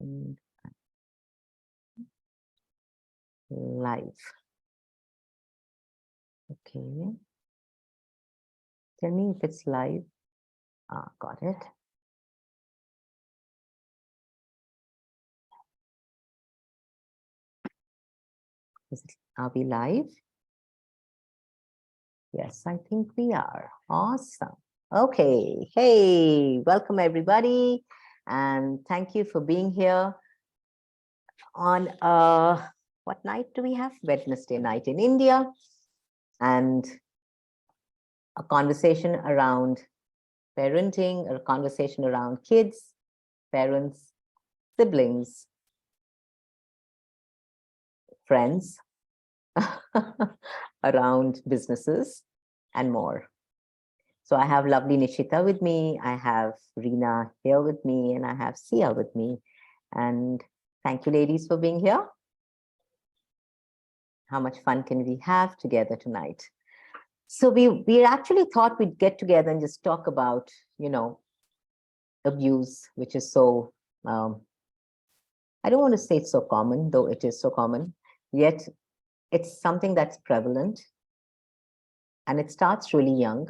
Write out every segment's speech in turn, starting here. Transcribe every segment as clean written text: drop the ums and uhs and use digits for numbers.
And live. Okay. Tell me if it's live. Ah, got it. Are we live? Yes, I think we are. Awesome. Okay. Hey, welcome everybody. And thank you for being here on what night do we have? Wednesday night in India. And a conversation around parenting, a conversation around kids, parents, siblings, friends, around businesses and more. So I have lovely Nishita with me, I have Reena here with me, and I have Sia with me. And thank you ladies for being here. How much fun can we have together tonight? So we actually thought we'd get together and just talk about, abuse, which is so, I don't want to say it's so common, though it is so common, yet it's something that's prevalent. And it starts really young.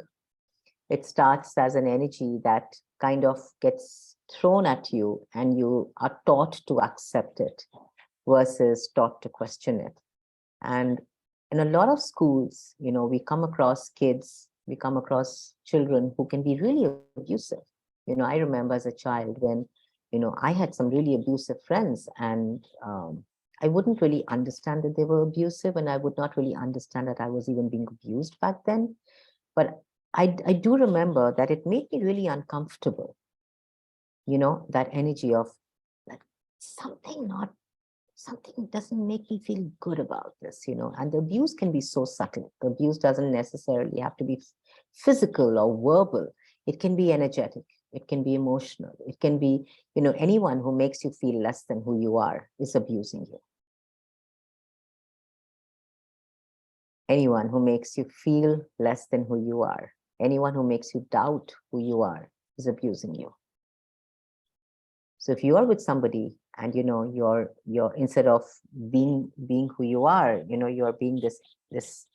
It starts as an energy that kind of gets thrown at you and you are taught to accept it versus taught to question it. And in a lot of schools, we come across kids, we come across children who can be really abusive. I remember as a child when, I had some really abusive friends, and I wouldn't really understand that they were abusive, and I would not really understand that I was even being abused back then. But I do remember that it made me really uncomfortable, that energy of like something doesn't make me feel good about this, and the abuse can be so subtle. The abuse doesn't necessarily have to be physical or verbal. It can be energetic. It can be emotional. It can be, anyone who makes you feel less than who you are is abusing you. Anyone who makes you feel less than who you are, anyone who makes you doubt who you are is abusing you. So if you are with somebody and you're instead of being who you are, you're being this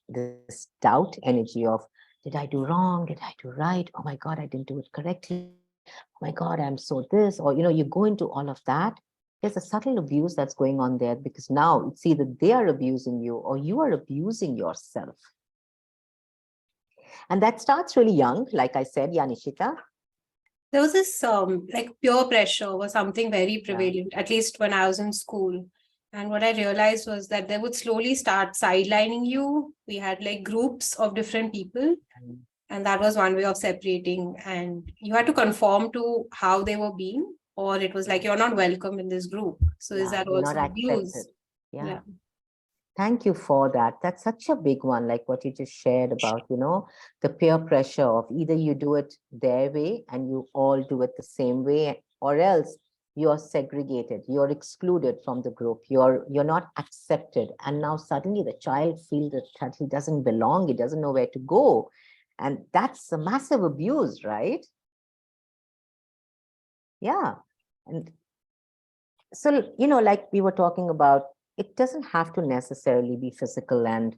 doubt energy of, did I do wrong? Did I do right? Oh my God, I didn't do it correctly. Oh my God, I'm so this, or you go into all of that. There's a subtle abuse that's going on there, because now it's either they are abusing you or you are abusing yourself. And that starts really young, like I said, Nishita. There was this like peer pressure was something very prevalent, at least when I was in school. And what I realized was that they would slowly start sidelining you. We had like groups of different people, and that was one way of separating. And you had to conform to how they were being, or it was like you're not welcome in this group. So is that You're not also accepted. abuse? Yeah. Thank you for that. That's such a big one, like what you just shared about, the peer pressure of either you do it their way and you all do it the same way, or else you're segregated, you're excluded from the group, you're not accepted. And now suddenly the child feels that he doesn't belong, he doesn't know where to go. And that's a massive abuse, right? Yeah. And so, like we were talking about, it doesn't have to necessarily be physical and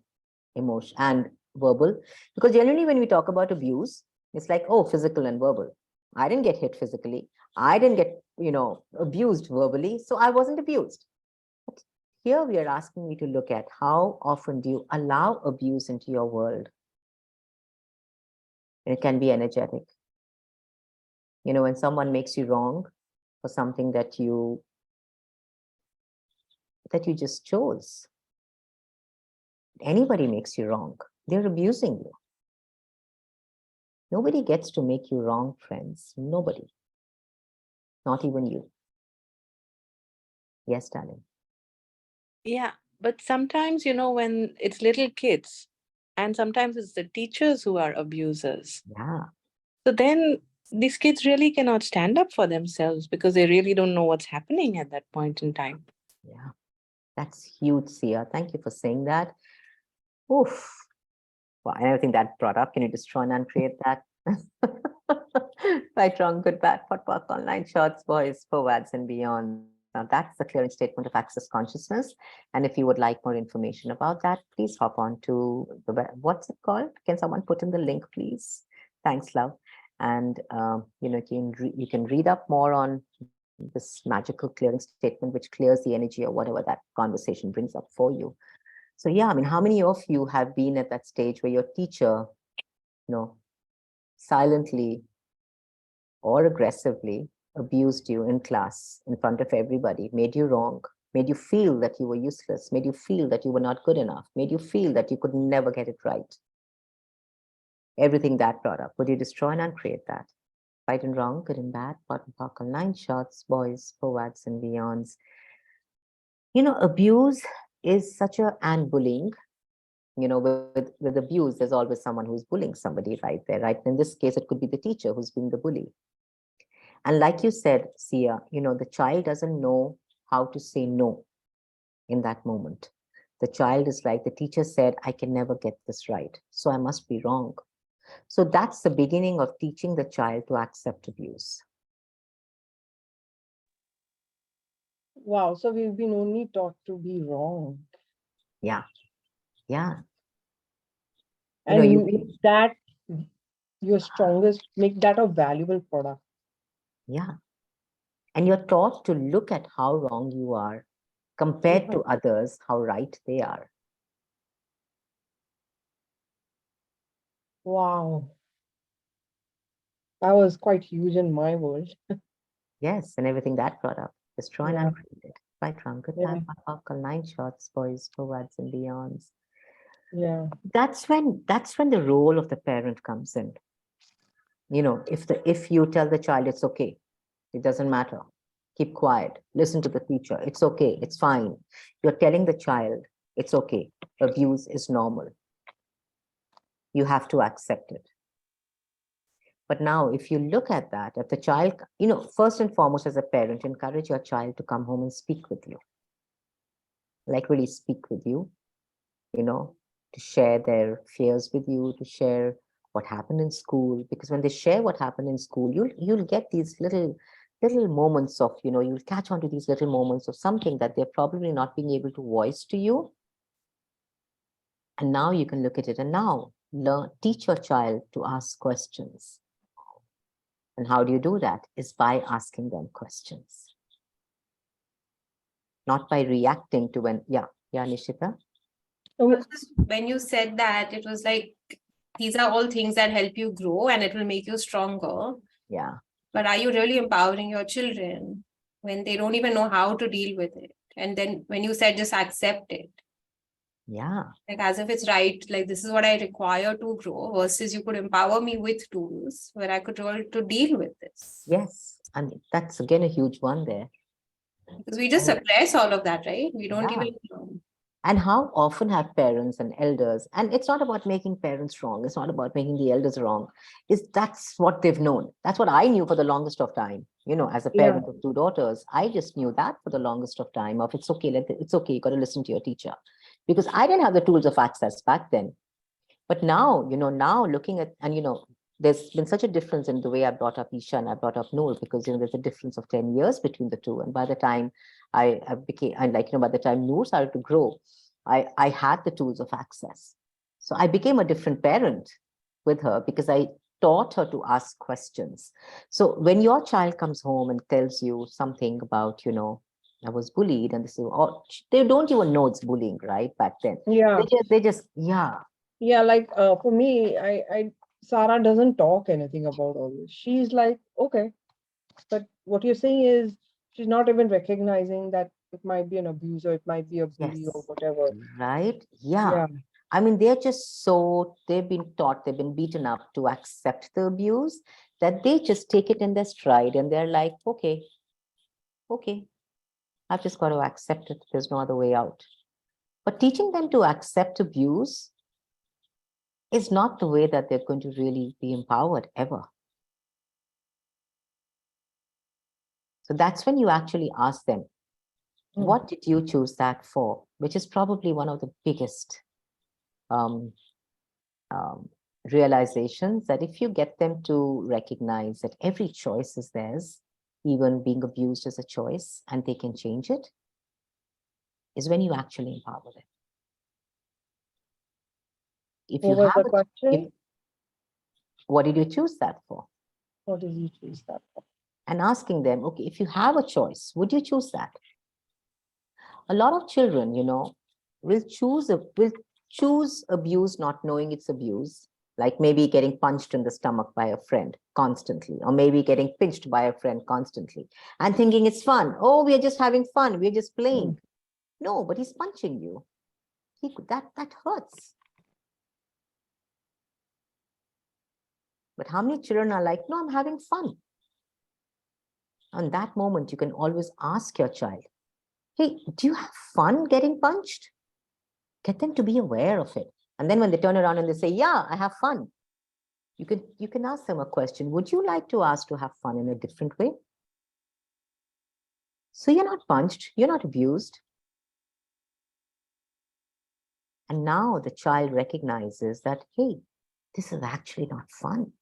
emotion and verbal, because generally when we talk about abuse, it's like, oh, physical and verbal. I didn't get hit physically. I didn't get, abused verbally. So I wasn't abused. But here we are asking you to look at how often do you allow abuse into your world? And it can be energetic. When someone makes you wrong for something that you just chose. Anybody makes you wrong, they're abusing you. Nobody gets to make you wrong, friends. Nobody. Not even you. Yes, darling. Yeah, but sometimes, when it's little kids, and sometimes it's the teachers who are abusers. Yeah. So then these kids really cannot stand up for themselves because they really don't know what's happening at that point in time. Yeah. That's huge, Sia. Thank you for saying that. Oof. Well, and everything that brought up, can you just try and uncreate that? Right, wrong, good, bad, pot, pot, online, shorts, boys, forwards, and beyond. Now, that's the clearing statement of access consciousness. And if you would like more information about that, please hop on to the what's it called? Can someone put in the link, please? Thanks, love. And you can read up more on this magical clearing statement, which clears the energy or whatever that conversation brings up for you. So yeah, I mean, how many of you have been at that stage where your teacher, silently or aggressively abused you in class in front of everybody, made you wrong, made you feel that you were useless, made you feel that you were not good enough, made you feel that you could never get it right? Everything that brought up, would you destroy and uncreate that? Right and wrong, good and bad, bottom buckle, 9 shots, boys, forwards and beyonds. Abuse is such and bullying. With abuse, there's always someone who's bullying somebody right there, right? In this case, it could be the teacher who's being the bully. And like you said, Sia, the child doesn't know how to say no in that moment. The child is like, the teacher said, I can never get this right, so I must be wrong. So that's the beginning of teaching the child to accept abuse. Wow, so we've been only taught to be wrong. Yeah. And make that your strongest, make that a valuable product. Yeah. And you're taught to look at how wrong you are compared to others, how right they are. Wow. That was quite huge in my world. Yes, and everything that brought up. Destroy and uncreate it. Right, wrong, good, bad, buckle, 9 shots, boys, forwards and beyonds. Yeah. That's when the role of the parent comes in. If you tell the child it's okay, it doesn't matter, keep quiet, listen to the teacher, it's okay, it's fine. You're telling the child it's okay, abuse is normal. You have to accept it. But now, if you look at that, at the child, first and foremost, as a parent, encourage your child to come home and speak with you. Like really speak with you, to share their fears with you, to share what happened in school. Because when they share what happened in school, you'll get these little moments of, you'll catch on to these little moments of something that they're probably not being able to voice to you. And now you can look at it and now teach your child to ask questions. And how do you do that? Is by asking them questions. Not by reacting to Nishita? When you said that, it was like, these are all things that help you grow and it will make you stronger. Yeah. But are you really empowering your children when they don't even know how to deal with it? And then when you said just accept it. Yeah. Like as if it's right, like this is what I require to grow, versus you could empower me with tools where I could roll to deal with this. Yes. And that's again a huge one there. Because we just suppress all of that, right? We don't even know. And how often have parents and elders, and it's not about making parents wrong, it's not about making the elders wrong, that's what they've known. That's what I knew for the longest of time. As a parent of 2 daughters, I just knew that for the longest of time of it's okay, you got to listen to your teacher. Because I didn't have the tools of access back then. But now, now looking at, and there's been such a difference in the way I brought up Isha and I brought up Noor, because there's a difference of 10 years between the two. And by the time by the time Noor started to grow, I had the tools of access. So I became a different parent with her because I taught her to ask questions. So when your child comes home and tells you something about, I was bullied, and this is, they don't even know it's bullying, right? Back then. Yeah. They just. Yeah, like for me, Sarah doesn't talk anything about all this. She's like, okay, but what you're saying is she's not even recognizing that it might be an abuse or it might be a bully or whatever. Right? Yeah. I mean, they're just they've been taught, they've been beaten up to accept the abuse, that they just take it in their stride and they're like, okay, I've just got to accept it. There's no other way out. But teaching them to accept abuse is not the way that they're going to really be empowered ever. So that's when you actually ask them, what did you choose that for? Which is probably one of the biggest realizations, that if you get them to recognize that every choice is theirs, even being abused is a choice and they can change it, is when you actually empower them. If you What was have the a, if, question? what did you choose that for? What did you choose that for? And asking them, okay, if you have a choice, would you choose that? A lot of children, will choose abuse not knowing it's abuse, like maybe getting punched in the stomach by a friend constantly, or maybe getting pinched by a friend constantly, and thinking it's fun. Oh, we're just having fun. We're just playing. No, but he's punching you. That hurts. But how many children are like, no, I'm having fun. On that moment, you can always ask your child, hey, do you have fun getting punched? Get them to be aware of it. And then when they turn around and they say, yeah, I have fun, you can ask them a question. Would you like to ask to have fun in a different way? So you're not punched, you're not abused. And now the child recognizes that, hey, this is actually not fun.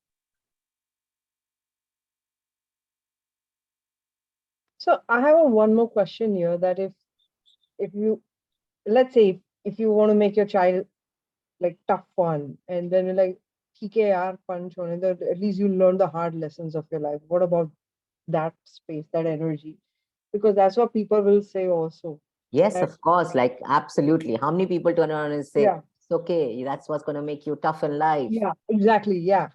So I have one more question here, that if you, let's say if you want to make your child like tough one, and then you're like, "ठीक है यार, punch on it," at least you learn the hard lessons of your life. What about that space, that energy? Because that's what people will say also. Yes, that- of course, like absolutely. How many people turn around and say, Yeah. it's okay, that's what's going to make you tough in life? Yeah, exactly. Yeah.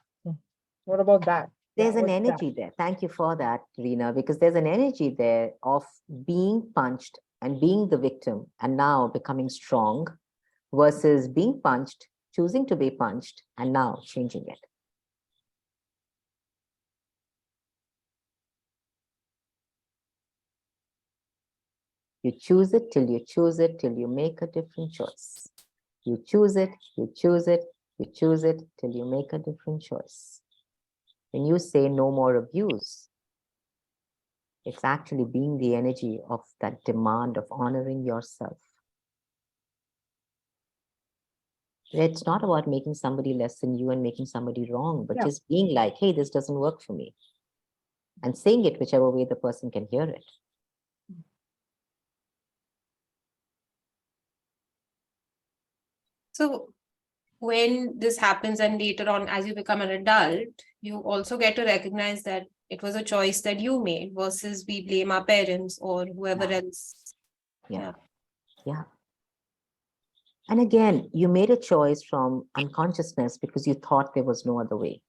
What about that? There's Yeah, an what's that? energy there. Thank you for that, Reena, because there's an energy there of being punched and being the victim and now becoming strong versus being punched, choosing to be punched, and now changing it. You choose it till you choose it, till you make a different choice. You choose it, you choose it, you choose it till you make a different choice. When you say no more abuse, it's actually being the energy of that demand of honoring yourself. It's not about making somebody less than you and making somebody wrong, but Yeah. just being like, hey, this doesn't work for me. And saying it whichever way the person can hear it. So when this happens and later on, as you become an adult, you also get to recognize that it was a choice that you made versus we blame our parents or whoever else. Yeah. And again, you made a choice from unconsciousness because you thought there was no other way.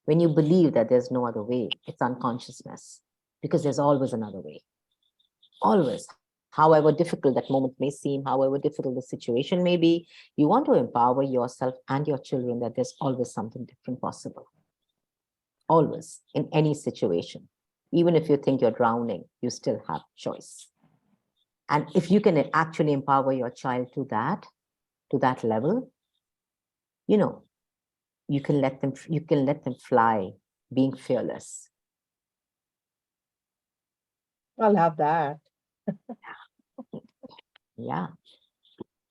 When you believe that there's no other way, it's unconsciousness because there's always another way. Always. However difficult that moment may seem, however difficult the situation may be, you want to empower yourself and your children that there's always something different possible. Always, in any situation. Even if you think you're drowning, you still have choice. And if you can actually empower your child to that level, you can let them fly, being fearless. I'll have that. Yeah.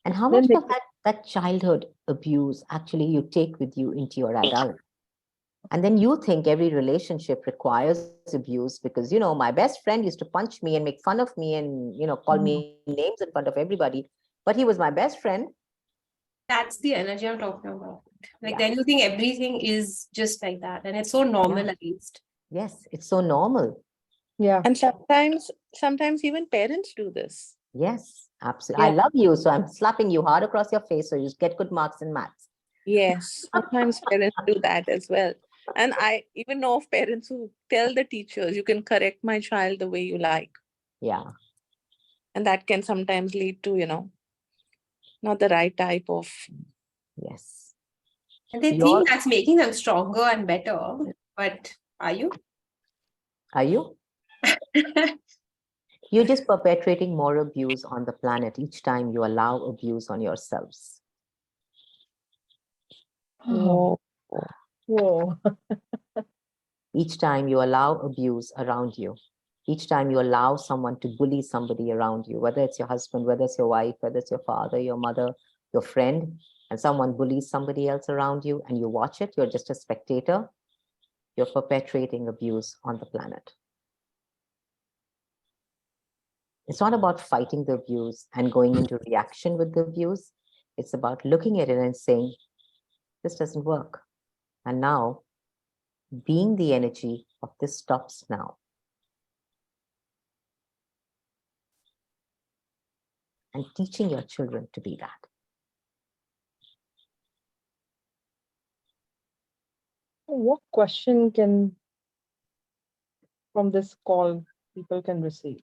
And how Then much they- of that childhood abuse actually you take with you into your adult? And then you think every relationship requires abuse because, my best friend used to punch me and make fun of me and, call me names in front of everybody, but he was my best friend. That's the energy I'm talking about. Like Yeah. then you think everything is just like that and it's so normalized. Yes, it's so normal. Yeah. And sometimes even parents do this. Yes, absolutely. Yeah. I love you, so I'm slapping you hard across your face so you get good marks in maths. Yes, sometimes parents do that as well. And I even know of parents who tell the teachers, you can correct my child the way you like. Yeah. And that can sometimes lead to, not the right type of. Yes. And they think that's making them stronger and better. But are you? Are you? You're just perpetrating more abuse on the planet each time you allow abuse on yourselves. Whoa. Whoa. Each time you allow abuse around you, each time you allow someone to bully somebody around you, whether it's your husband, whether it's your wife, whether it's your father, your mother, your friend, and someone bullies somebody else around you and you watch it, you're just a spectator, you're perpetrating abuse on the planet. It's not about fighting the abuse and going into reaction with the abuse. It's about looking at it and saying, this doesn't work. And now, being the energy of this stops now. And teaching your children to be that. What question can, from this call, people can receive?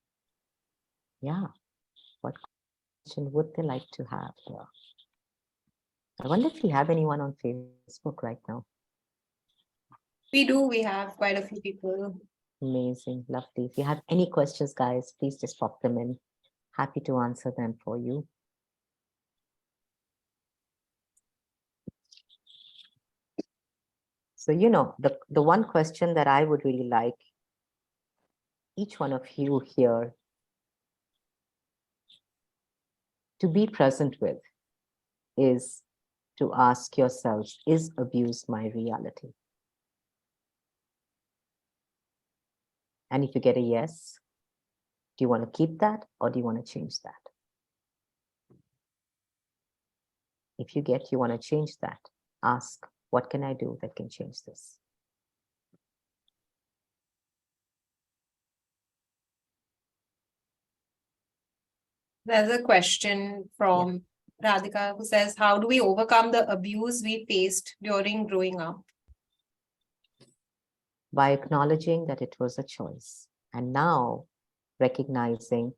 Yeah. What question would they like to have here? I wonder if we have anyone on Facebook right now. We have quite a few people. Amazing, lovely. If you have any questions, guys, please just pop them in. Happy to answer them for you. So, the one question that I would really like each one of you here to be present with is to ask yourselves, is abuse my reality? And if you get a yes, do you want to keep that or do you want to change that? If you get, you want to change that, ask, what can I do that can change this? There's a question from Radhika who says, how do we overcome the abuse we faced during growing up? By acknowledging that it was a choice. And now recognizing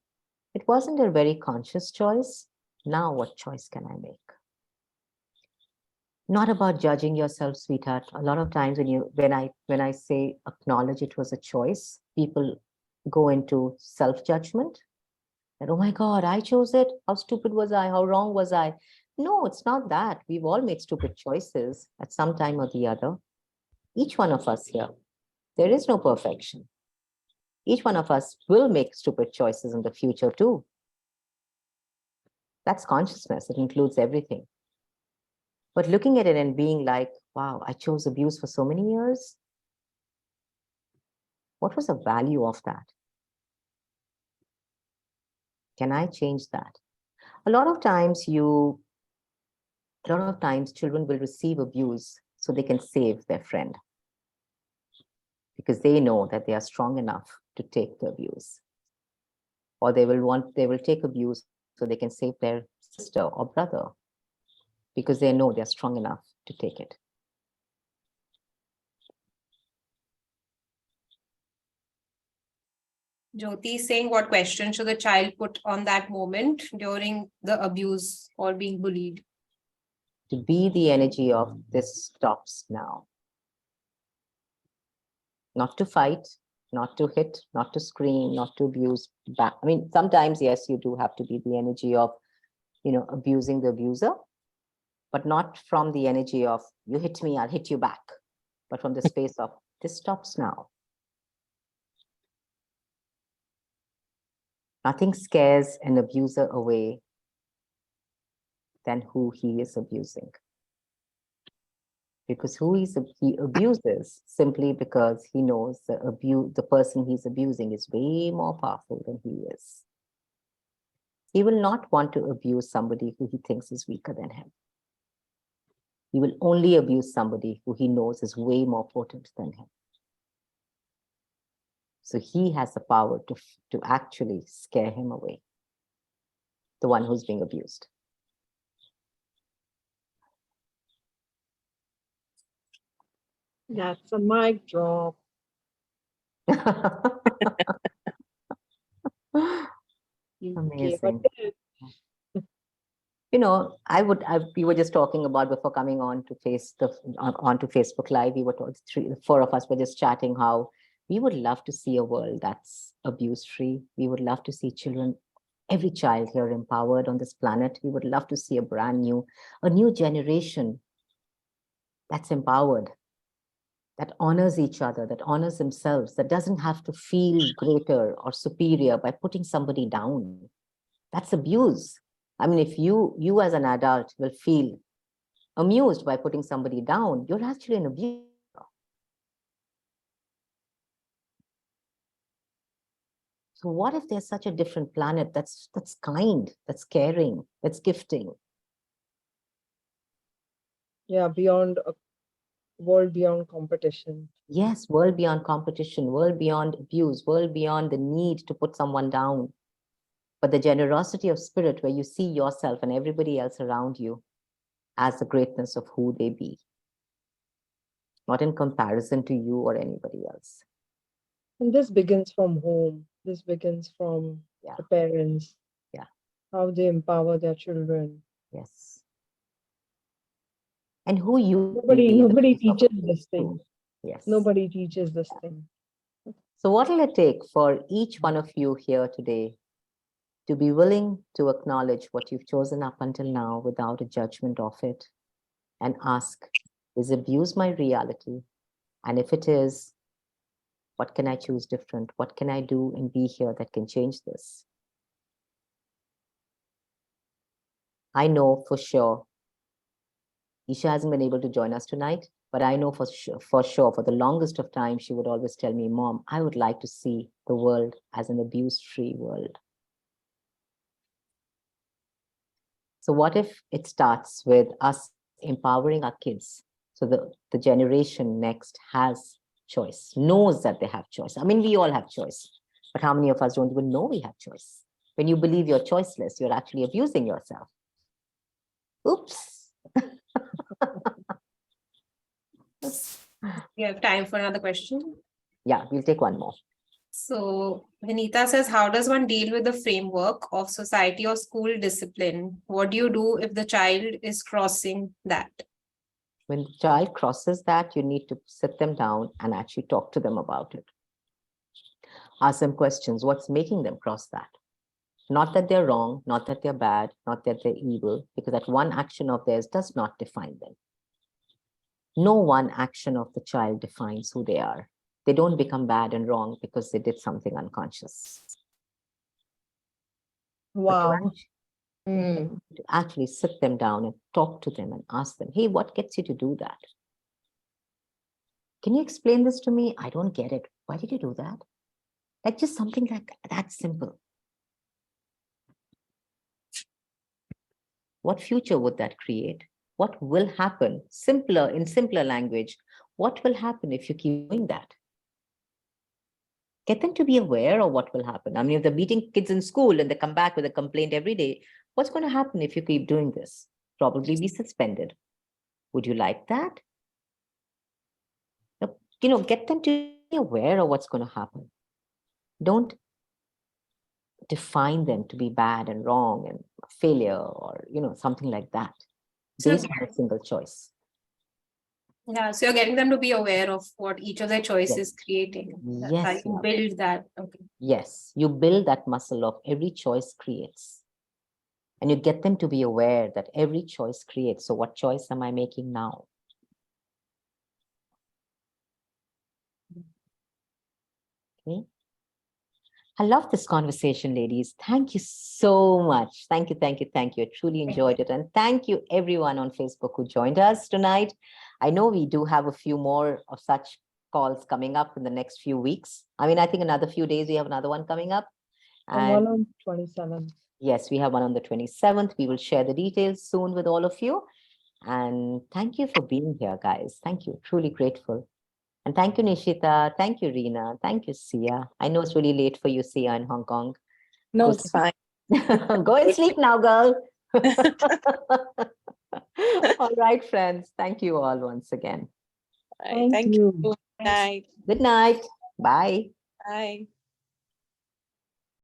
it wasn't a very conscious choice. Now what choice can I make? Not about judging yourself, sweetheart. A lot of times when I say acknowledge it was a choice, people go into self-judgment. That, oh my God, I chose it. How stupid was I? How wrong was I? No, it's not that. We've all made stupid choices at some time or the other. Each one of us here, there is no perfection. Each one of us will make stupid choices in the future too. That's consciousness. It includes everything. But looking at it and being like, wow, I chose abuse for so many years. What was the value of that? Can I change that? A lot of times children will receive abuse so they can save their friend, because they know that they are strong enough to take the abuse. Or they will take abuse so they can save their sister or brother, because they know they're strong enough to take it. Jyoti is saying, what question should the child put on that moment during the abuse or being bullied? To be the energy of this stops now. Not to fight, not to hit, not to scream, not to abuse back. I mean, sometimes, yes, you do have to be the energy of, abusing the abuser, but not from the energy of, you hit me, I'll hit you back, but from the space of, this stops now. Nothing scares an abuser away than who he is abusing. Because he abuses simply because he knows the person he's abusing is way more powerful than he is. He will not want to abuse somebody who he thinks is weaker than him. He will only abuse somebody who he knows is way more potent than him. So he has the power to actually scare him away, the one who's being abused. That's a mic drop. You gave a Amazing. tip. We were just talking about before coming on to onto Facebook Live. We were four of us were just chatting how we would love to see a world that's abuse-free. We would love to see every child here empowered on this planet. We would love to see a new generation that's empowered, that honors each other, that honors themselves, that doesn't have to feel greater or superior by putting somebody down. That's abuse. I mean, if you as an adult will feel amused by putting somebody down, you're actually an abuser. So what if there's such a different planet that's kind, that's caring, that's gifting? Yeah, beyond a world beyond competition. Yes, world beyond competition, world beyond abuse, world beyond the need to put someone down. But the generosity of spirit where you see yourself and everybody else around you as the greatness of who they be, not in comparison to you or anybody else. And this begins from home. This begins from Yeah. the parents. Yeah. How they empower their children. Yes. And who you Nobody be in the nobody face of teaches abuse this too. thing. Yes. Nobody teaches this thing. So what will it take for each one of you here today to be willing to acknowledge what you've chosen up until now without a judgment of it and ask, is abuse my reality? And if it is, what can I choose different? What can I do and be here that can change this? I know for sure, Isha hasn't been able to join us tonight, but I know for sure, for the longest of time, she would always tell me, Mom, I would like to see the world as an abuse-free world. So what if it starts with us empowering our kids so the generation next has choice, knows that they have choice? I mean, we all have choice, but how many of us don't even know we have choice? When you believe you're choiceless, you're actually abusing yourself. Oops. You have time for another question? Yeah, we'll take one more. So Vinita says, how does one deal with the framework of society or school discipline? What do you do if the child is crossing that? When the child crosses that, you need to sit them down and actually talk to them about it. Ask them questions. What's making them cross that? Not that they're wrong, not that they're bad, not that they're evil, because that one action of theirs does not define them. No one action of the child defines who they are. They don't become bad and wrong because they did something unconscious. Wow. To actually sit them down and talk to them and ask them, hey, what gets you to do that? Can you explain this to me? I don't get it. Why did you do that? Like just something like that simple. What future would that create? What will happen? In simpler language, what will happen if you keep doing that? Get them to be aware of what will happen. I mean, if they're beating kids in school and they come back with a complaint every day, what's going to happen if you keep doing this? Probably be suspended. Would you like that? Get them to be aware of what's going to happen. Don't define them to be bad and wrong and failure or, something like that. So, Based on a single choice. yeah, so you're getting them to be aware of what each of their choices Yes. is creating. That's Yes, how you love. build that. Okay. Yes, you build that muscle of every choice creates. And you get them to be aware that every choice creates. So what choice am I making now? Okay. I love this conversation, ladies. Thank you so much. Thank you, thank you, thank you. I truly enjoyed it. And thank you everyone on Facebook who joined us tonight. I know we do have a few more of such calls coming up in the next few weeks. I mean, I think another few days, we have another one coming up. And one on 27th. Yes, we have one on the 27th. We will share the details soon with all of you. And thank you for being here, guys. Thank you. Truly grateful. And thank you, Nishita. Thank you, Reena. Thank you, Sia. I know it's really late for you, Sia, in Hong Kong. No, it's fine. Go and sleep now, girl. All right, friends. Thank you all once again. All right, thank you. Good night. Good night. Bye. Bye.